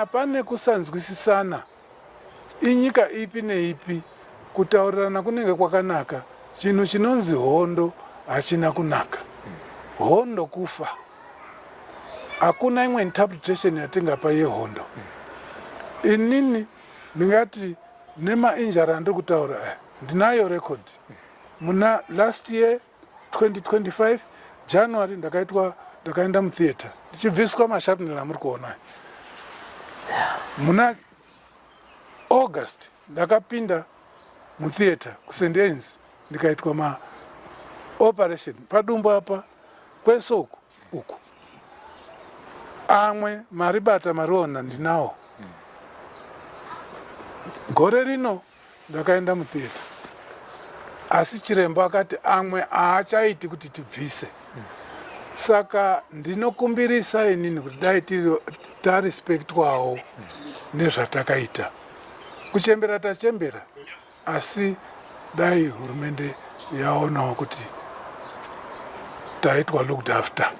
Napane kusanzwisisana inyika ipi neipi kutaurirana kunenge kwakanaka. Chinhu chinonzi hondo hachina kunaka. Hondo kufa. Hakuna imwe interpretation yatingapa yehondo. Inini ndingati nema injury andiri kutaura ndinayo record. Muna last year 2025 January ndakaenda mutheater ndichibviswa masharpnel amuri kuona. Muna August ndakapinda mutheater kuSt Anne's ndikaitwa ma operation padumbu apa kwesoko uku. Amwe maribata mariona ndinawo. Gore rino ndakaenda mutheater. Asi chiremba akati amwe haachaiti kuti tibvise. Saka ndinokumbirisa inini kuti dai tarespektwawo nezvatakaita. Kuchembera tachembera, asi dai hurumende yaonawo kuti taitwa looked after.